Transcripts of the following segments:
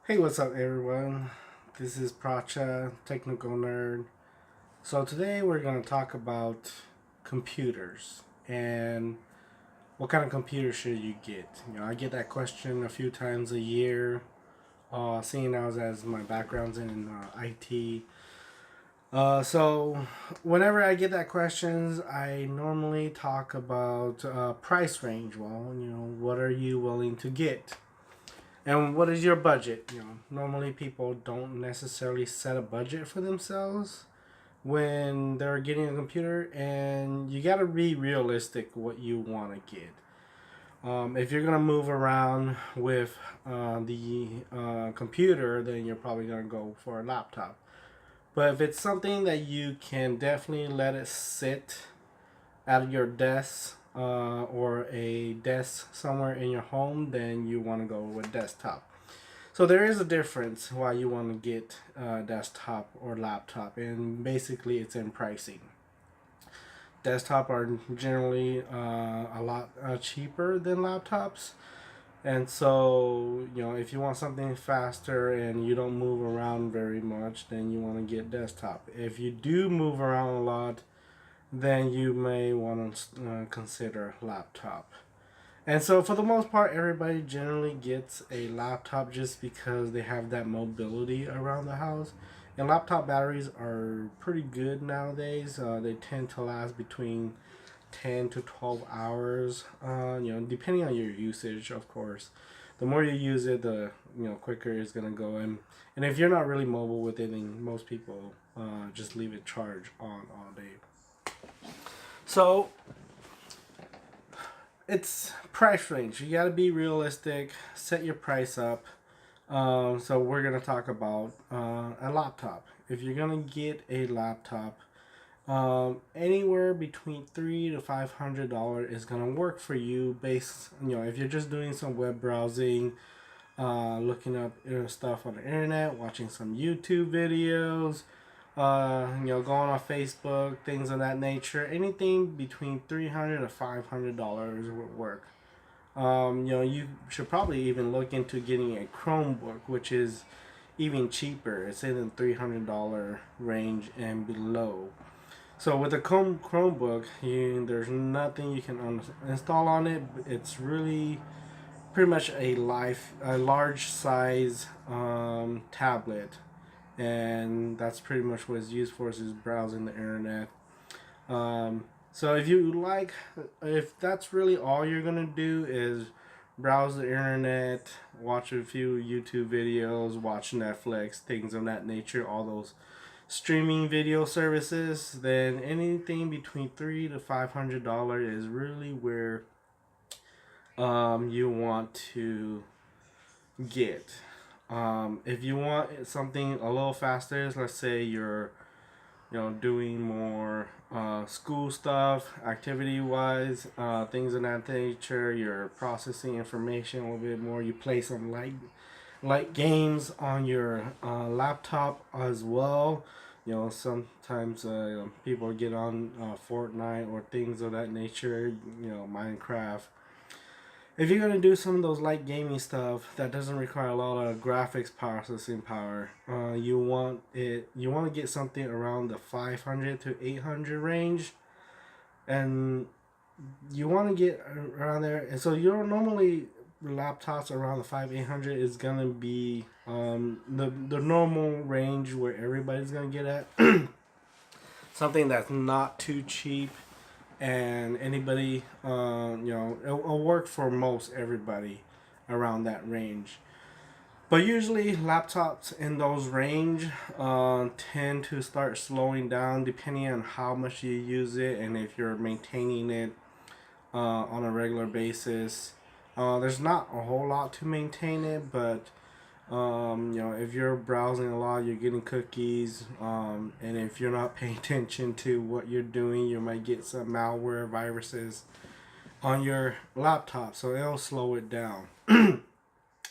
Hey, what's up, everyone? This is Pracha, Technical Nerd. So, today we're going to talk about computers and what kind of computer should you get. I get that question a few times a year, seeing as my background's in IT. So, whenever I get that questions, I normally talk about price range. Well, what are you willing to get? And what is your budget? Normally people don't necessarily set a budget for themselves when they're getting a computer, and you got to be realistic what you want to get. If you're gonna move around with the computer, then you're probably gonna go for a laptop. But if it's something that you can definitely let it sit at your desk or a desk somewhere in your home, then you want to go with desktop. So there is a difference why you want to get desktop or laptop, and basically it's in pricing. Desktop are generally a lot cheaper than laptops, and so if you want something faster and you don't move around very much, then you want to get desktop. If you do move around a lot, then you may want to consider laptop. And so, for the most part, everybody generally gets a laptop just because they have that mobility around the house. And laptop batteries are pretty good nowadays. They tend to last between 10 to 12 hours, depending on your usage, of course. The more you use it, the quicker it's gonna go. And if you're not really mobile with it, then most people just leave it charged on all day. So it's price range. You got to be realistic. Set your price up. So we're gonna talk about a laptop. If you're gonna get a laptop, anywhere between $300 to $500 is gonna work for you. Based, if you're just doing some web browsing, looking up stuff on the internet, watching some YouTube videos, going on Facebook, things of that nature. Anything between $300 to $500 would work. You should probably even look into getting a Chromebook, which is even cheaper. It's in the $300 range and below. So with a Chromebook, there's nothing you can install on it. It's really pretty much a large size tablet, and that's pretty much what it's used for. Is browsing the internet. So if that's really all you're gonna do is browse the internet, watch a few YouTube videos, watch Netflix, things of that nature, all those streaming video services, then anything between $300 to $500 is really where you want to get. If you want something a little faster, let's say you're doing more school stuff, activity wise, things of that nature. You're processing information a little bit more. You play some light games on your laptop as well. Sometimes people get on Fortnite or things of that nature. Minecraft. If you're gonna do some of those light gaming stuff that doesn't require a lot of graphics processing power, You want to get something around the 500 to 800 range, and you want to get around there. And so you're normally laptops around the 5 800 is gonna be the normal range where everybody's gonna get at. Something that's not too cheap, and anybody, it'll work for most everybody around that range. But usually, laptops in those range tend to start slowing down depending on how much you use it and if you're maintaining it on a regular basis. There's not a whole lot to maintain it, but if you're browsing a lot, you're getting cookies, and if you're not paying attention to what you're doing, you might get some malware viruses on your laptop, so it'll slow it down.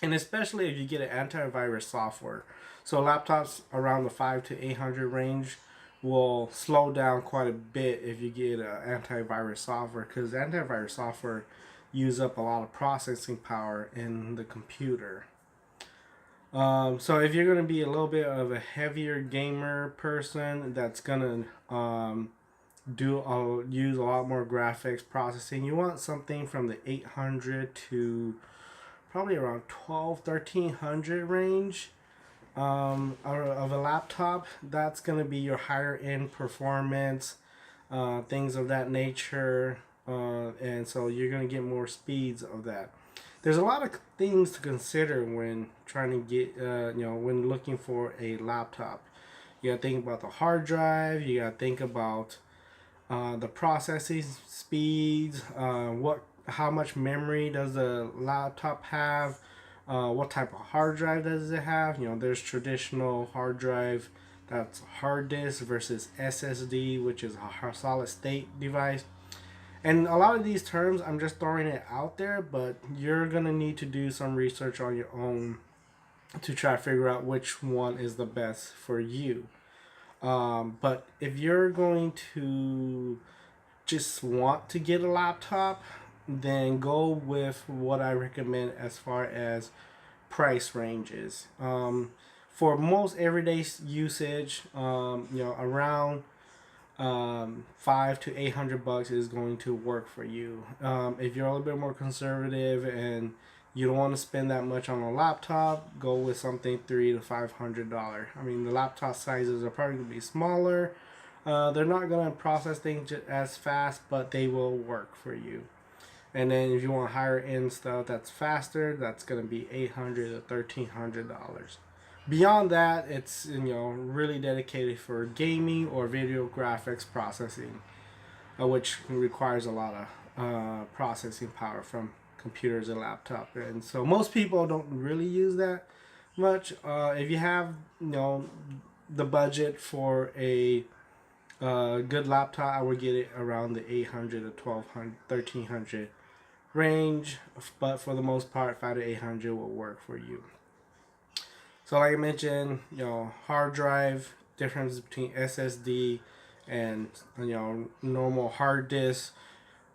And especially if you get an antivirus software. So laptops around the 5 to 800 range will slow down quite a bit if you get an antivirus software, because antivirus software use up a lot of processing power in the computer. So if you're gonna be a little bit of a heavier gamer person that's gonna use a lot more graphics processing, you want something from the 800 to probably around 12 1300 range of a laptop. That's going to be your higher end performance, things of that nature, and so you're going to get more speeds of that. There's a lot of things to consider when trying to get when looking for a laptop. You got to think about the hard drive. You got to think about the processing speeds, how much memory does the laptop have, what type of hard drive does it have. There's traditional hard drive that's hard disk versus SSD, which is a solid state device. And a lot of these terms, I'm just throwing it out there, but you're gonna need to do some research on your own to try to figure out which one is the best for you. But if you're going to just want to get a laptop, then go with what I recommend as far as price ranges. For most everyday usage, around 5 to 800 bucks is going to work for you. If you're a little bit more conservative and you don't want to spend that much on a laptop, go with something $300 to $500. I mean, the laptop sizes are probably going to be smaller. They're not going to process things as fast, but they will work for you. And then if you want higher end stuff that's faster, that's going to be $800 to $1,300. Beyond that, it's really dedicated for gaming or video graphics processing, which requires a lot of processing power from computers and laptop. And so most people don't really use that much. If you have the budget for a good laptop, I would get it around the 800 to 1200 1300 range, but for the most part 5 to 800 will work for you. So like I mentioned, hard drive, difference between SSD and normal hard disk.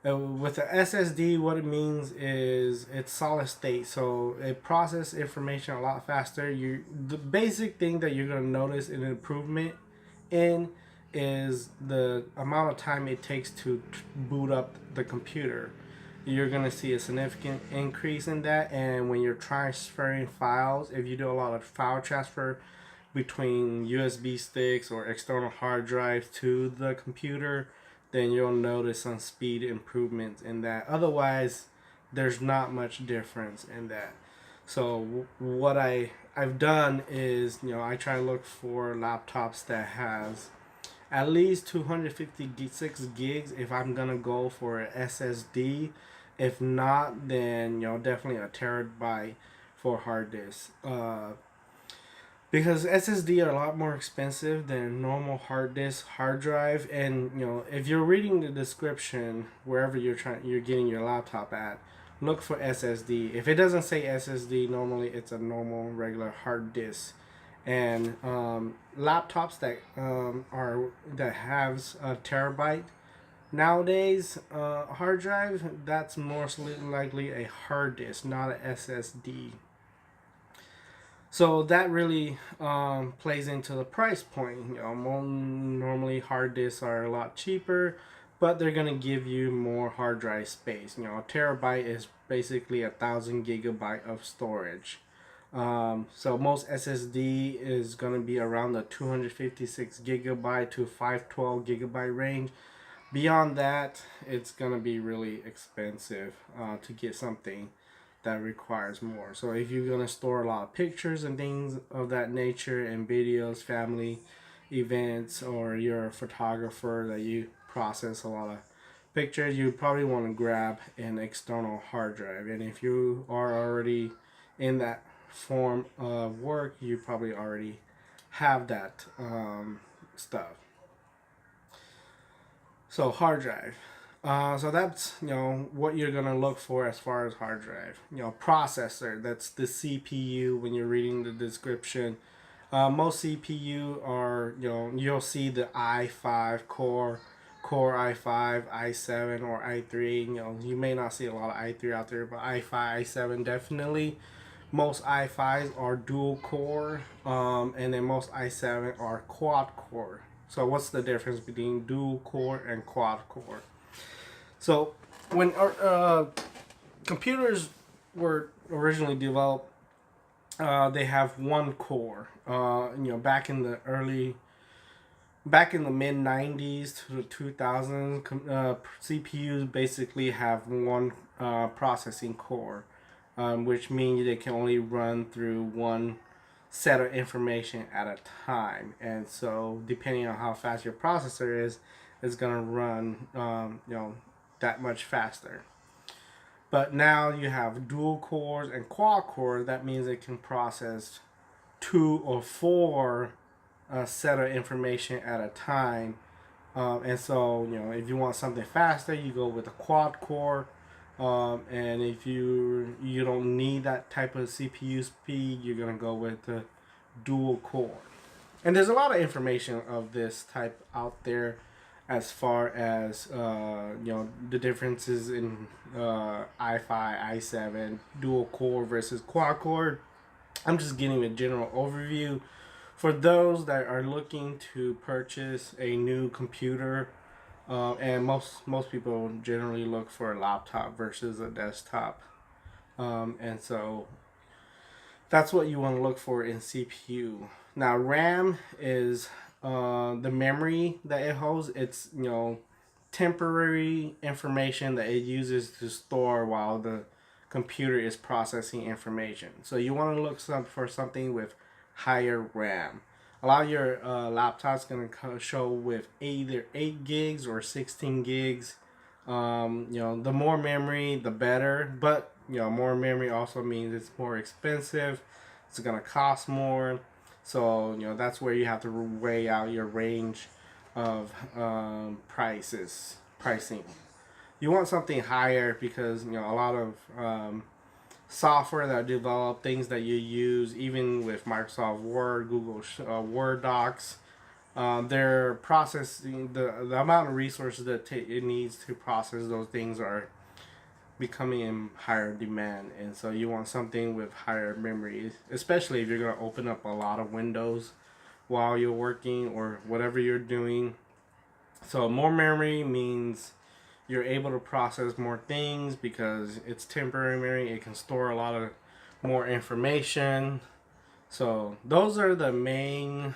With the SSD, what it means is it's solid state, so it processes information a lot faster. The basic thing that you're gonna notice an improvement in is the amount of time it takes to boot up the computer. You're gonna see a significant increase in that, and when you're transferring files, if you do a lot of file transfer between USB sticks or external hard drives to the computer, then you'll notice some speed improvements in that. Otherwise, there's not much difference in that. So what I've done is I try to look for laptops that has at least 256 gigs if I'm gonna go for an SSD. If not, then definitely a terabyte for hard disk. Because SSD are a lot more expensive than normal hard disk hard drive, and if you're reading the description wherever you're getting your laptop at, look for SSD. If it doesn't say SSD, normally it's a normal regular hard disk. And laptops that has a terabyte nowadays, hard drive, that's more likely a hard disk, not an SSD. So that really plays into the price point. Normally hard disks are a lot cheaper, but they're gonna give you more hard drive space. A terabyte is basically 1,000 gigabyte of storage. So most SSD is gonna be around the 256 gigabyte to 512 gigabyte range. Beyond that, it's gonna be really expensive to get something that requires more. So if you're gonna store a lot of pictures and things of that nature and videos, family events, or you're a photographer that you process a lot of pictures, you probably want to grab an external hard drive. And if you are already in that form of work, you probably already have that stuff. So hard drive. So that's what you're gonna look for as far as hard drive. Processor. That's the CPU when you're reading the description. Most CPU are you'll see the i5 core i5, i7, or i3. You may not see a lot of i3 out there, but i5, i7 definitely. Most i5s are dual core, and then most i7 are quad core. So what's the difference between dual core and quad core? So when computers were originally developed, they have one core. Back in the mid 90s to the 2000s, CPUs basically have one processing core, which means they can only run through one set of information at a time. And so, depending on how fast your processor is, it's gonna run, that much faster. But now you have dual cores and quad cores. That means it can process two or four set of information at a time. And so, if you want something faster, you go with a quad core. And if you don't need that type of CPU speed, you're gonna go with the dual core. And there's a lot of information of this type out there, as far as the differences in i5, i7, dual core versus quad core. I'm just giving a general overview for those that are looking to purchase a new computer. And most people generally look for a laptop versus a desktop, and so that's what you want to look for in CPU. Now, RAM is the memory that it holds. It's temporary information that it uses to store while the computer is processing information. So you want to look for something with higher RAM. A lot of your laptops going to show with either 8 gigs or 16 gigs. The more memory, the better. But more memory also means it's more expensive. It's going to cost more. So that's where you have to weigh out your range of pricing. You want something higher because a lot of software that develop things that you use, even with Microsoft Word, Google Word Docs. They're processing the amount of resources that it needs to process those things are becoming in higher demand, and so you want something with higher memory, especially if you're going to open up a lot of windows while you're working or whatever you're doing. So more memory means you're able to process more things because it's temporary memory. It can store a lot of more information. So those are the main.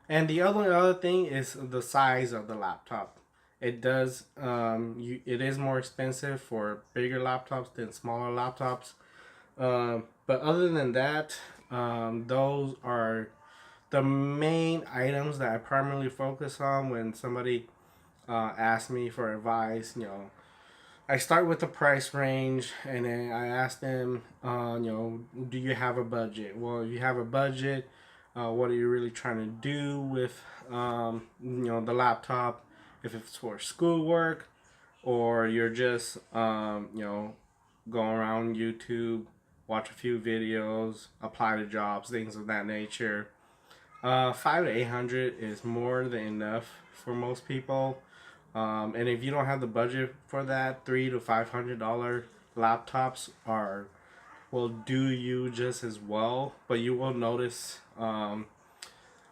And the other thing is the size of the laptop. It does it is more expensive for bigger laptops than smaller laptops. But other than that, those are the main items that I primarily focus on when somebody asks me for advice. I start with the price range, and then I ask them, do you have a budget? Well, if you have a budget, what are you really trying to do with, the laptop? If it's for schoolwork, or you're just, going around YouTube, watch a few videos, apply to jobs, things of that nature. 500 to 800 is more than enough for most people. And if you don't have the budget for that, $300 to $500 laptops will do you just as well. But you will notice a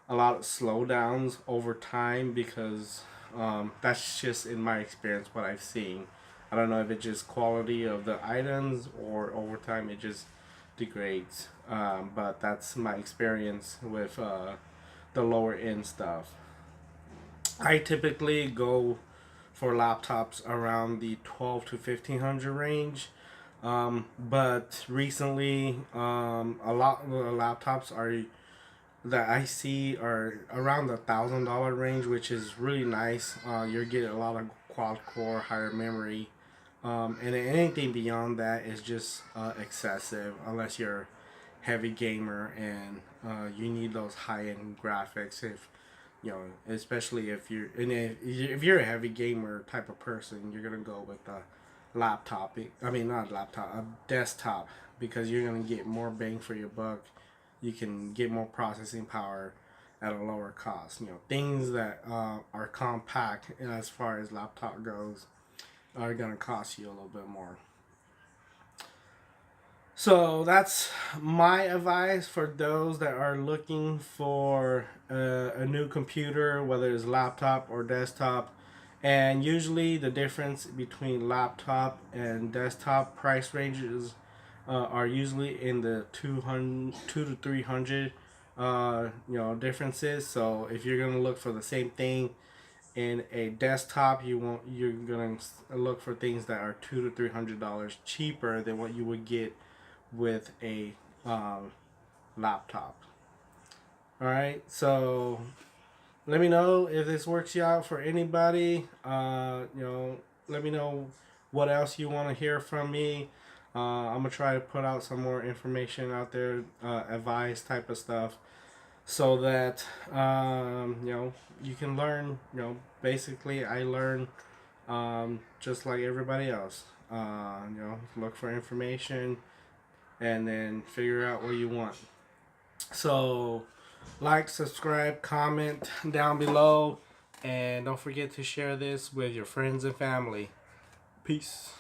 lot of slowdowns over time because that's just in my experience what I've seen. I don't know if it's just quality of the items or over time it just degrades. But that's my experience with the lower end stuff. I typically go for laptops around the 12 to 1500 range. But recently, a lot of the laptops that I see are around the $1,000 range, which is really nice. You're getting a lot of quad core, higher memory, and anything beyond that is just excessive unless you're heavy gamer and you need those high end graphics. Especially if you're a heavy gamer type of person, you're gonna go with a laptop. I mean, not laptop, a desktop, because you're gonna get more bang for your buck. You can get more processing power at a lower cost. Things that are compact as far as laptop goes are gonna cost you a little bit more. So that's my advice for those that are looking for a new computer, whether it's laptop or desktop. And usually the difference between laptop and desktop price ranges are usually in the 2 to 300 differences. So if you're gonna look for the same thing in a desktop, you're gonna look for things that are $200 to $300 cheaper than what you would get with a um, laptop. All right, so let me know if this works you out for anybody. Let me know what else you want to hear from me. I'm gonna try to put out some more information out there, advice type of stuff, so that you can learn. Basically, I learn just like everybody else. Look for information and then figure out what you want. So, like, subscribe, comment down below, and don't forget to share this with your friends and family. Peace.